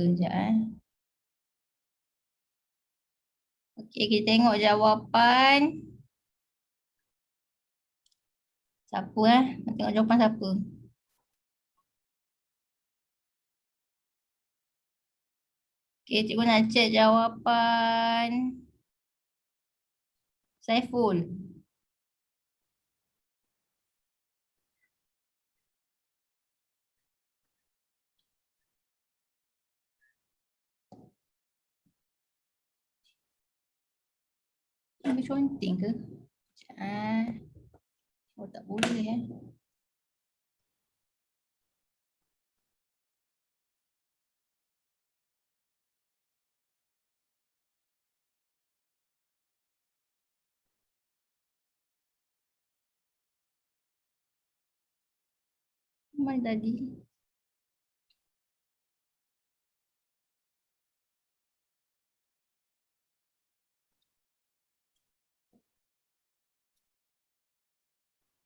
Sekejap Okey, kita tengok jawapan. Siapa Nak tengok jawapan siapa? Okey, cikgu nak check jawapan Saiful. Ambil conteng ke? Oh, tak boleh Mana tadi?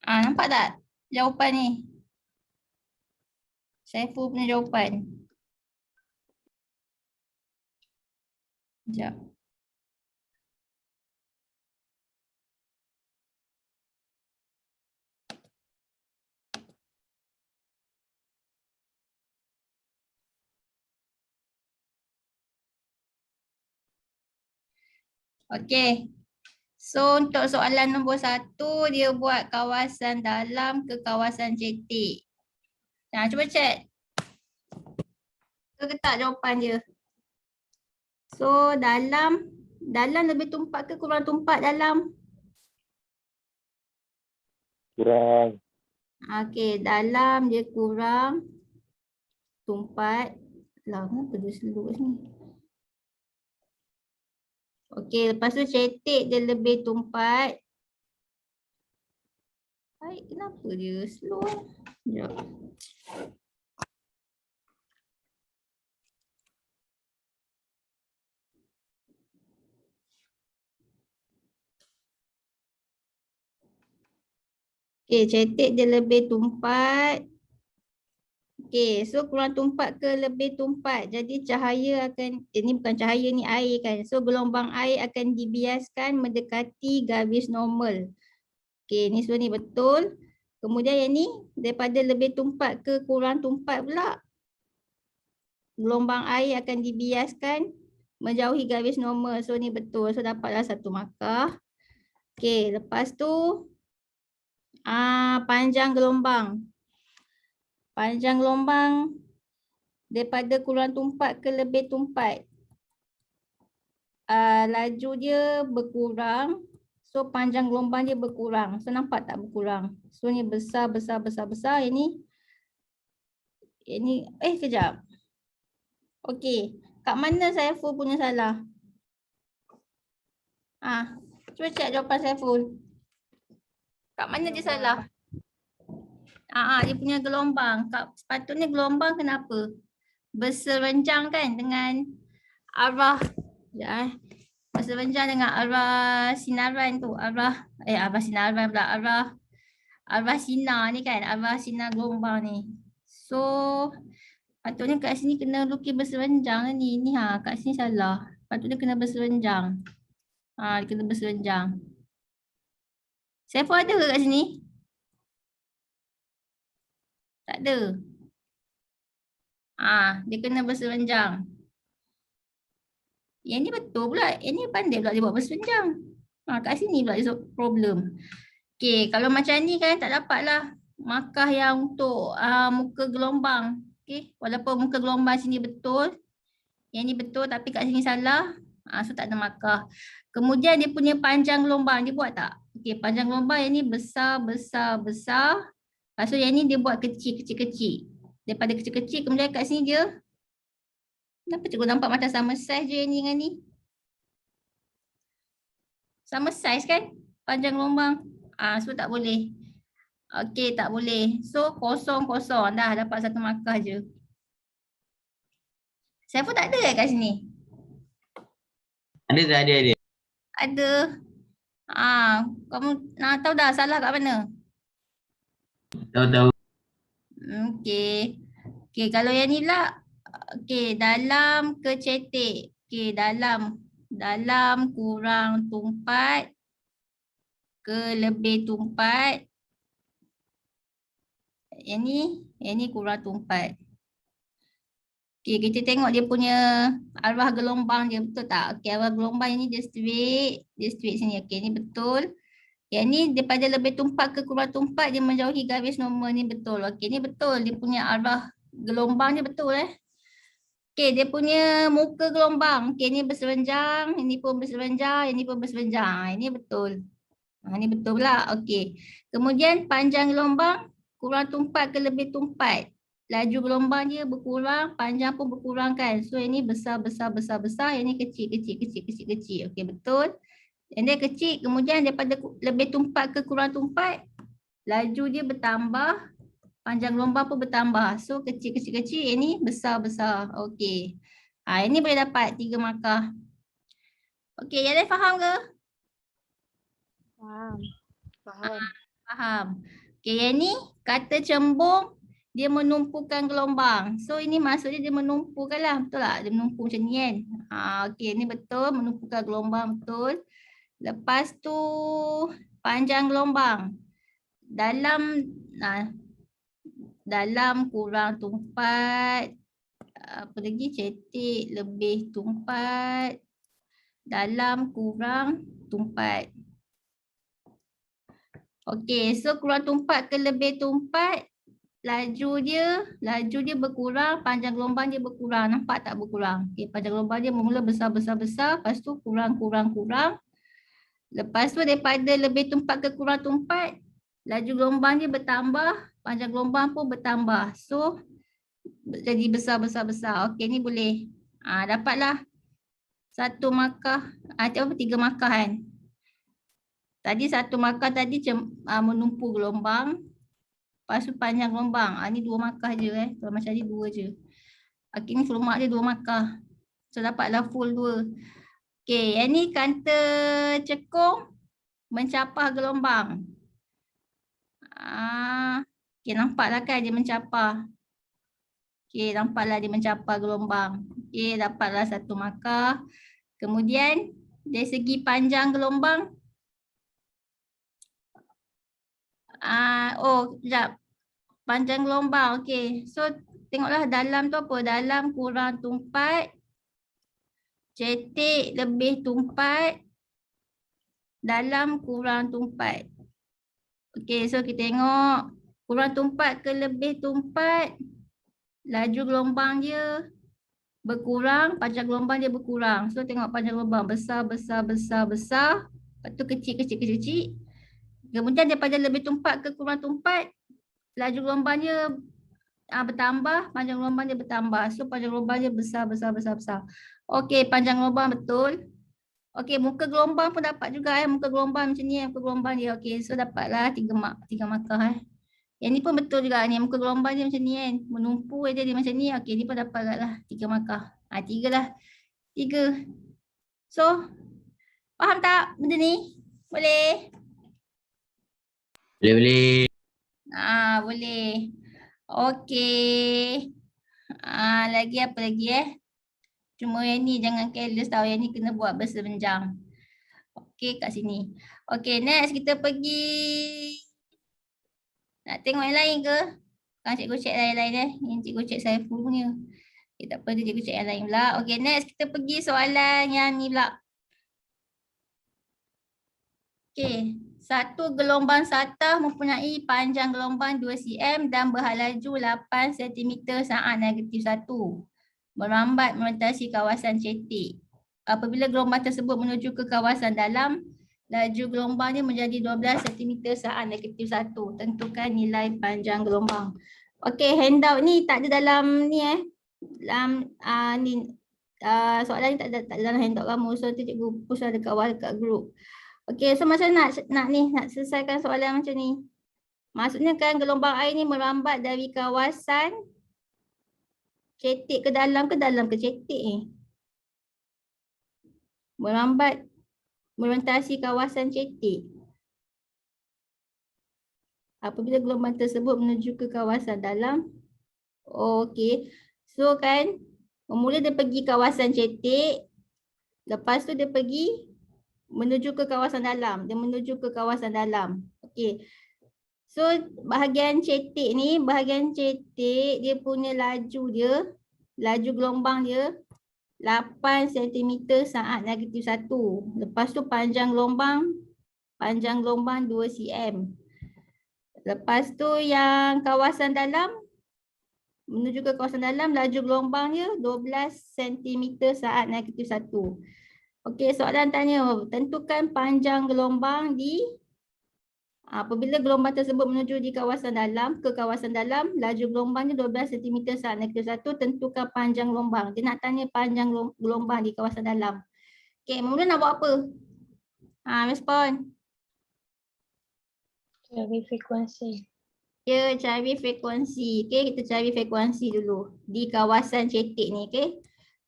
Nampak tak jawapan ni? Saiful punya jawapan. Sekejap. Okey. So untuk soalan nombor 1, dia buat kawasan dalam ke kawasan cetek. Cuba check. Betul ke tak jawapan dia? So dalam lebih tumpat ke kurang tumpat dalam? Kurang. Okey, dalam dia kurang tumpat. Lah, kenapa dia slow kat sini? Okey, lepas tu cetek dia lebih tumpat. Baik, kenapa dia slow? Sekejap. Okey, cetek dia lebih tumpat. Okey, so kurang tumpat ke lebih tumpat. Jadi cahaya akan, ini bukan cahaya ni air kan. So gelombang air akan dibiaskan mendekati garis normal. Okey, ni so ni betul. Kemudian yang ni daripada lebih tumpat ke kurang tumpat pula. Gelombang air akan dibiaskan menjauhi garis normal. So ni betul. So dapatlah 1 markah. Okey, lepas tu panjang gelombang. Panjang gelombang daripada kurang tumpat ke lebih tumpat. Laju dia berkurang. So panjang gelombang dia berkurang. So nampak tak berkurang? So ni besar. Ini kejap. Okey, kat mana Saiful punya salah? Cuba cek jawapan Saiful. Kat mana dia salah? Dia punya gelombang. Sepatutnya gelombang kenapa? Berserenjang kan dengan arah. Berserenjang dengan arah sinaran tu. Arah sinaran pula. Arah sinar ni kan. Arah sinar gelombang ni. So patutnya kat sini kena lukis berserenjang ni. Kat sini salah. Patutnya kena berserenjang. Dia kena berserenjang. Saiful ada ke kat sini? Tak ada. Dia kena berserenjang. Yang ni betul pula. Yang ni pandai pula dia buat berserenjang. Kat sini pula dia problem. Okey, kalau macam ni kan tak dapatlah markah yang untuk muka gelombang. Okey, walaupun muka gelombang sini betul. Yang ni betul tapi kat sini salah. So tak ada markah. Kemudian dia punya panjang gelombang. Dia buat tak? Okey, panjang gelombang yang ni besar. Lepas tu yang ni dia buat kecil. Daripada kecil-kecil kemudian kat sini dia. Kenapa cikgu nampak macam sama saiz je yang ni dengan ni? Sama saiz kan? Panjang gelombang. So tak boleh. Okey, tak boleh. So kosong. Dah dapat 1 markah je. Saiful tak ada kat sini? Ada. Ada. Kamu tahu dah salah kat mana? Tahu. Okey. Okey, kalau yang ni lah Okey, dalam ke cetek. Okey, dalam kurang tumpat ke lebih tumpat. Yang ni kurang tumpat. Okey, kita tengok dia punya arwah gelombang dia, betul tak? Okey, arwah gelombang ini dia straight sini. Okey, ni betul. Yang ni daripada lebih tumpat ke kurang tumpat dia menjauhi garis normal ni betul. Okey, ni betul. Dia punya arwah gelombang dia betul Okey, dia punya muka gelombang. Okey, ni berserenjang, ini pun berserenjang, ini pun berserenjang. Ini betul. Ini betul pula. Okey. Kemudian panjang gelombang kurang tumpat ke lebih tumpat. Laju gelombang dia berkurang, panjang pun berkurang kan. So ini besar. Yang ni kecil. Okey, betul. Yang dia kecil, kemudian daripada lebih tumpat ke kurang tumpat, laju dia bertambah, panjang gelombang pun bertambah. So kecil. Yang ni besar. Okey. Ini boleh dapat 3 markah. Okey, yang lain faham ke? Faham. Faham. Okey, yang ni kata cembung dia menumpukan gelombang. So ini maksudnya dia menumpukan lah. Betul tak? Dia menumpu macam ni kan. Okey, ni betul. Menumpukan gelombang betul. Lepas tu panjang gelombang. Dalam kurang tumpat. Apa lagi? Cetek lebih tumpat. Dalam kurang tumpat. Okey, so kurang tumpat ke lebih tumpat, laju dia berkurang, panjang gelombang dia berkurang. Nampak tak berkurang? Okey, panjang gelombang dia mula besar, lepas tu kurang. Lepas tu daripada lebih tumpat ke kurang tumpat, laju gelombang dia bertambah, panjang gelombang pun bertambah. So jadi besar. Okey, ni boleh. Dapatlah 1 markah, 3 markah kan. Tadi 1 markah tadi menumpu gelombang. Lepas tu panjang gelombang. Ni 2 markah je Kalau macam ni 2 je. Okey, ni full mark dia 2 markah. So dapatlah full 2. Okey, yang ni kanta cekung mencapah gelombang. Okey, nampaklah kan dia mencapah. Okey, nampaklah dia mencapah gelombang. Okey, dapatlah 1 markah. Kemudian dari segi panjang gelombang. Sekejap. Panjang gelombang. Okey. So tengoklah dalam tu apa? Dalam kurang tumpat. Cetek lebih tumpat. Dalam kurang tumpat. Okey, so kita tengok kurang tumpat ke lebih tumpat. Laju gelombang dia berkurang, panjang gelombang dia berkurang. So tengok panjang gelombang besar. Lepas tu kecil. Kemudian daripada lebih tumpat ke kurang tumpat, laju gelombang dia bertambah, panjang gelombang dia bertambah. So panjang gelombang dia besar. Okey, panjang gelombang betul. Okey, muka gelombang pun dapat juga muka gelombang macam ni muka gelombang dia. Okey, so dapatlah 3 markah Yang ni pun betul juga ni, muka gelombang dia macam ni kan. Menumpu dia macam ni. Okey, ni pun dapatlah 3 markah. 3 lah. 3. So, faham tak benda ni? Boleh? Boleh. Boleh. Okey. Lagi apa lagi Cuma yang ni jangan careless tau. Yang ni kena buat berserenjang. Okey, kat sini. Okey, next kita pergi. Nak tengok yang lain ke? Kan cikgu cek lain-lain Yang cikgu cek Saiful punya. Okay, tak apa, cikgu cek yang lain pula. Okey, next kita pergi soalan yang ni pula. Okey, satu gelombang satah mempunyai panjang gelombang 2 cm dan berhalaju 8 cm saat -1. Merambat melintasi kawasan cetek. Apabila gelombang tersebut menuju ke kawasan dalam, laju gelombangnya menjadi 12 cm saat -1. Tentukan nilai panjang gelombang. Okey, handout ni tak ada dalam ni dalam soalan ni tak ada dalam handout kamu. So nanti cikgu post ada kat awal kat group. Okey, so macam nak selesaikan soalan macam ni. Maksudnya kan gelombang air ni merambat dari kawasan cetek ke dalam ke cetek ni. Merambat melintasi kawasan cetek. Apabila gelombang tersebut menuju ke kawasan dalam. Okey. So kan, bermula dia pergi kawasan cetek. Lepas tu dia pergi menuju ke kawasan dalam. Dia menuju ke kawasan dalam. Okey. So bahagian cetek ni, dia punya laju gelombang dia 8 cm saat -1. Lepas tu panjang gelombang 2 cm. Lepas tu yang kawasan dalam, menuju ke kawasan dalam, laju gelombang dia 12 cm saat -1. Okey, soalan tanya, tentukan panjang gelombang apabila gelombang tersebut menuju ke kawasan dalam, laju gelombangnya 12 cm saat -1, tentukan panjang gelombang. Dia nak tanya panjang gelombang di kawasan dalam. Okey, mula nak buat apa? Respon. Cari frekuensi. Ya, cari frekuensi. Okey, kita cari frekuensi dulu di kawasan cetek ni, okey.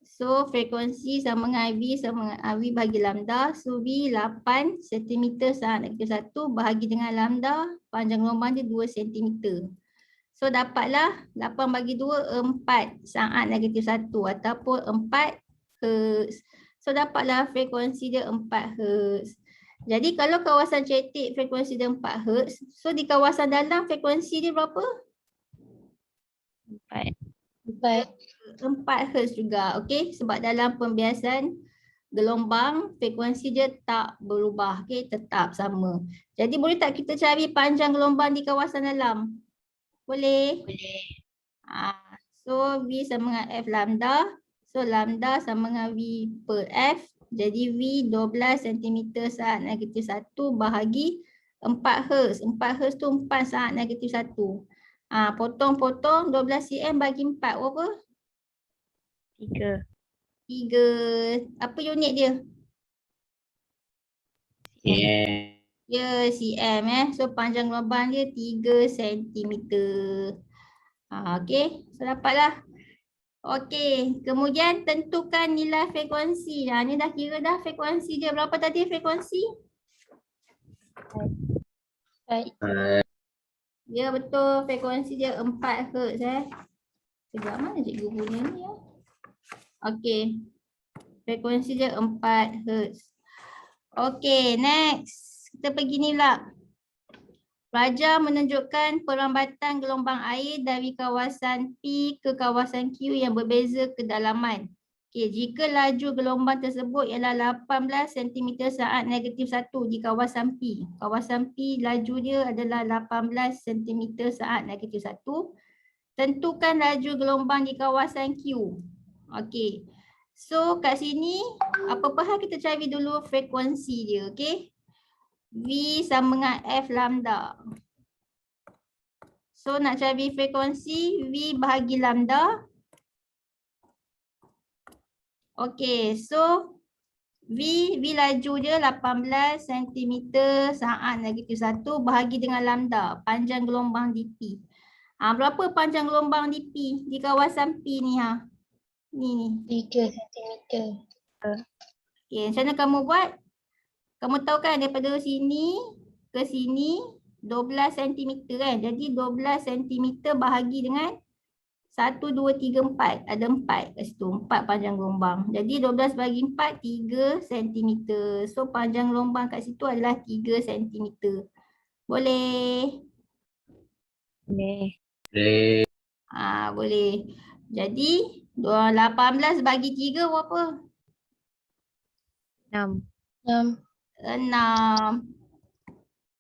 So, frekuensi sama dengan IV sama dengan V bagi lambda. So, V 8 cm saat -1 bahagi dengan lambda, panjang gelombang dia 2 cm. So, dapatlah 8 bagi 2, 4 saat -1 ataupun 4 Hz. So, dapatlah frekuensi dia 4 Hz. Jadi kalau kawasan cetek frekuensi dia 4 Hz, so di kawasan dalam frekuensi dia berapa? 4. 4 Hz juga. Okey, sebab dalam pembiasan gelombang frekuensi dia tak berubah, okey, tetap sama. Jadi boleh tak kita cari panjang gelombang di kawasan dalam? Boleh? Boleh. So V sama dengan F lambda. So lambda sama dengan V per F. Jadi V 12 cm saat -1 bahagi 4 Hz. 4 Hz tu 4 saat -1. Potong-potong 12 cm bagi 4 berapa? 3. 3. Apa unit dia? Ya, cm. So panjang gelombang dia 3 cm. Okey, so dapatlah. Okey, kemudian tentukan nilai frekuensi. Ni dah kira dah frekuensi dia. Berapa tadi frekuensi? Ya, betul. Frekuensi dia 4 Hz Sekejap, mana cikgu punya ni ya? Okey. Frekuensi dia 4 Hz. Okey, next. Kita pergi ni pula. Raja menunjukkan perlambatan gelombang air dari kawasan P ke kawasan Q yang berbeza kedalaman. Okey, jika laju gelombang tersebut ialah 18 cm saat -1 di kawasan P. Kawasan P laju dia adalah 18 cm saat -1. Tentukan laju gelombang di kawasan Q. Okey. So kat sini apa-apa hal kita cari dulu frekuensi dia, okey? V sama dengan F lambda. So nak cari frekuensi V bahagi lambda. Okey, so V laju dia 18 cm saat -1 bahagi dengan lambda, panjang gelombang di P. Berapa panjang gelombang di P, di kawasan P ni Ni. 3 cm. Okey, macam mana kamu buat? Kamu tahu kan daripada sini ke sini 12 cm kan. Jadi 12 cm bahagi dengan 1, 2, 3, 4. Ada 4 kat situ. 4 panjang gelombang. Jadi 12 bagi 4, 3 cm. So panjang gelombang kat situ adalah 3 cm. Boleh? Boleh. Boleh. Jadi 18 bagi 3 berapa? 6. 6.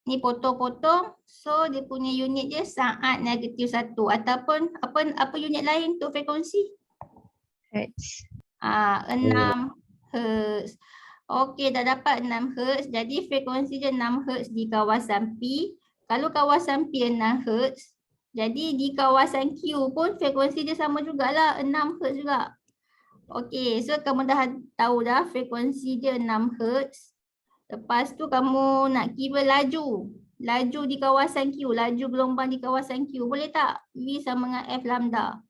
Ni potong-potong. So dia punya unit dia saat -1 ataupun apa unit lain untuk frekuensi? Hertz. 6 Hz. Okey, dah dapat 6 Hz. Jadi frekuensi dia 6 Hz di kawasan P. Kalau kawasan P 6 Hz, jadi di kawasan Q pun frekuensi dia sama jugalah, 6 Hz juga. Okey, so kamu dah tahu dah frekuensi dia 6 Hz. Lepas tu kamu nak kira laju. Laju di kawasan Q, laju gelombang di kawasan Q. Boleh tak? V sama dengan F lambda.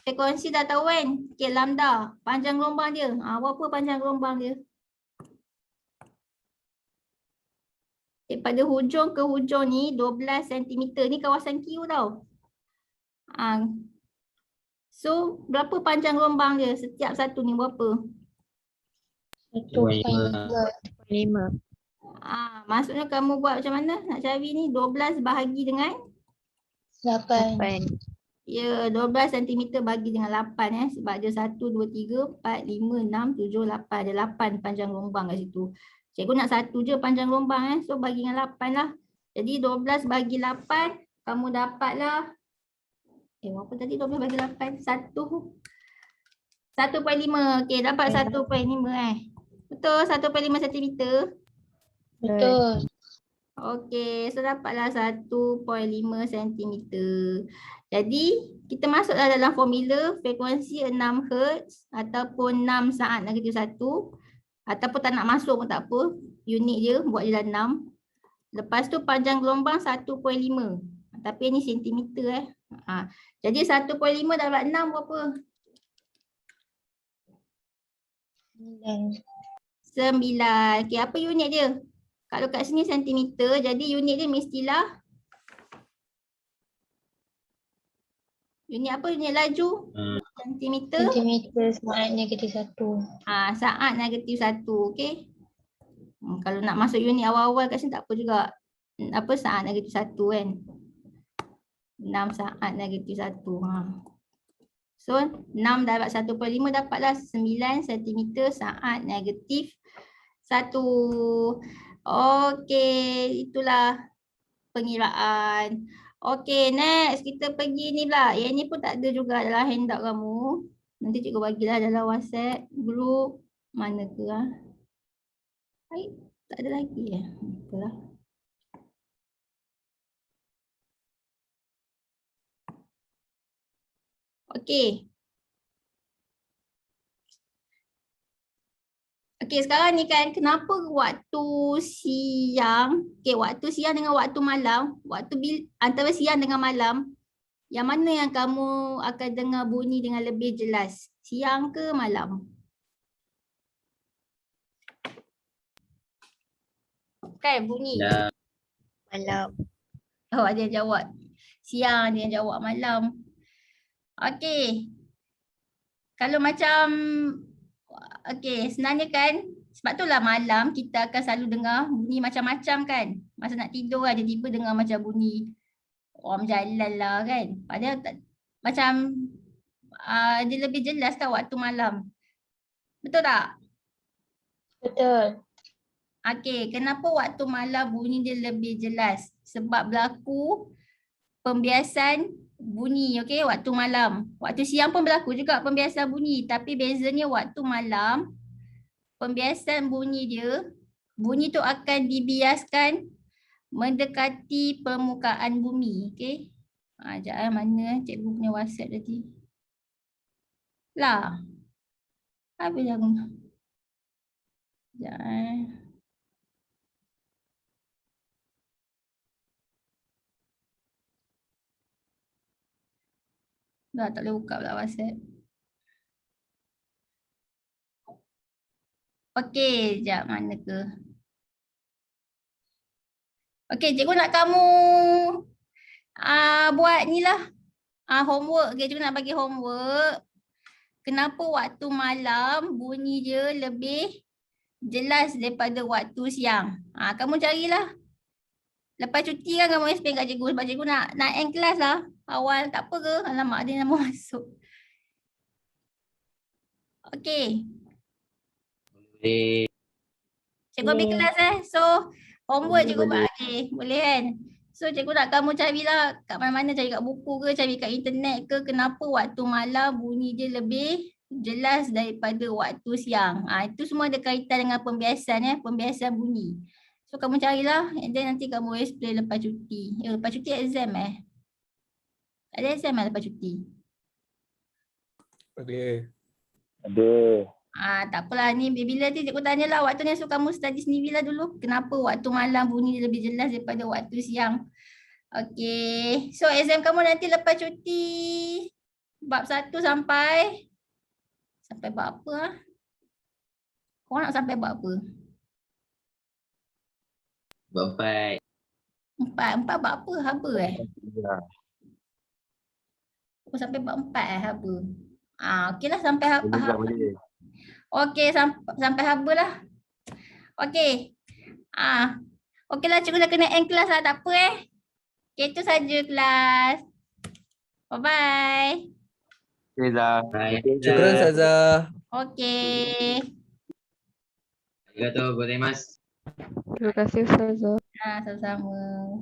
Frekuensi dah tahu kan? Okey, lambda. Panjang gelombang dia. Berapa panjang gelombang dia? Daripada hujung ke hujung ni 12 cm. Ni kawasan Q tau. So berapa panjang gelombang dia? Setiap satu ni berapa? 1.5. 5. Maksudnya kamu buat macam mana nak cari ni? 12 bahagi dengan 8. ya 12 cm bagi dengan 8 sebab dia 1, 2, 3, 4, 5, 6, 7, 8. Ada 8 panjang gelombang kat situ. Cikgu nak satu je panjang gelombang so bagi dengan 8 lah. Jadi 12 bagi 8 kamu dapatlah berapa tadi 12 bagi 8? 1.5. Okey, dapat 1.5 Betul 1.5 cm. Betul. Okey, so dapatlah 1.5 cm. Jadi, kita masuklah dalam formula frekuensi 6 Hz ataupun 6 saat negatif 1 ataupun tak nak masuk pun tak apa. Unit dia buat je dah 6. Lepas tu panjang gelombang 1.5. Tapi ni sentimeter Jadi 1.5 dapat 6 berapa? 9. Okey, apa unit dia? Kalau kat sini sentimeter, jadi unit dia mestilah unit apa? Unit laju? Sentimeter? Sentimeter saat negatif 1. Saat negatif 1, okey. Kalau nak masuk unit awal-awal kat sini tak apa juga. Apa saat negatif 1 kan? 6 saat negatif 1. So 6 dapat 1.5 dapatlah 9 cm saat negatif 1. Okey, itulah pengiraan. Okey, next kita pergi ni pula. Yang ni pun tak ada juga dalam handout kamu. Nanti cikgu bagilah dalam WhatsApp group. Mana ke Baik, tak ada lagi Itulah. Okey. Okey, sekarang ni kan kenapa waktu siang, waktu siang dengan waktu malam, antara siang dengan malam, yang mana yang kamu akan dengar bunyi dengan lebih jelas? Siang ke malam? Kan bunyi? Malam. Oh, ada yang jawab siang, ada yang jawab malam. Okey. Kalau macam sebenarnya kan sebab itulah malam kita akan selalu dengar bunyi macam-macam kan. Masa nak tidur kan tiba-tiba dengar macam bunyi orang berjalan lah kan. Padahal macam dia lebih jelas kan waktu malam. Betul tak? Betul. Okey, kenapa waktu malam bunyi dia lebih jelas? Sebab berlaku pembiasan bunyi, waktu malam. Waktu siang pun berlaku juga pembiasan bunyi, tapi bezanya waktu malam, pembiasan bunyi tu akan dibiaskan mendekati permukaan bumi, Sekejap mana cikgu punya WhatsApp tadi? Lah. Habis aku. Sekejap Dah tak boleh buka pula WhatsApp. Okey, sekejap mana ke? Okey, cikgu nak kamu buat ni lah. Homework. Cikgu nak bagi homework. Kenapa waktu malam bunyi dia lebih jelas daripada waktu siang? Kamu carilah. Lepas cuti kan kamu explain kat cikgu sebab cikgu nak end kelas lah. Awal tak apa ke? Alamak dia nak masuk. Okey. Boleh. Cikgu ambil kelas So homework cikgu bagi. Boleh kan? So cikgu nak kamu carilah kat mana-mana, cari kat buku ke, cari kat internet ke, kenapa waktu malam bunyi dia lebih jelas daripada waktu siang. Itu semua ada kaitan dengan pembiasan pembiasan bunyi. So kamu carilah and then nanti kamu explain lepas cuti. Lepas cuti exam Ada exam lepas cuti? Ada. Tak apalah ni bila nanti cikgu tanyalah waktu ni so kamu study sendirilah dulu. Kenapa waktu malam bunyi dia lebih jelas daripada waktu siang? Okey. So exam kamu nanti lepas cuti bab 1 sampai bab apa Korang nak sampai bab apa? Bab 4. 4 bab apa? Haba Oh, sampai bab 4 haba. Okeylah sampai Boleh tak haba. boleh? Okey, sampai haba lah. Okey. Okeylah, cikgu dah kena end kelas lah, tak apa Okey, itu saja kelas. Bye-bye. Okay, Zah. Baik. Syukran Ustazah. Okey. Arigatou gozaimasu. Terima kasih Ustazah. Sama-sama.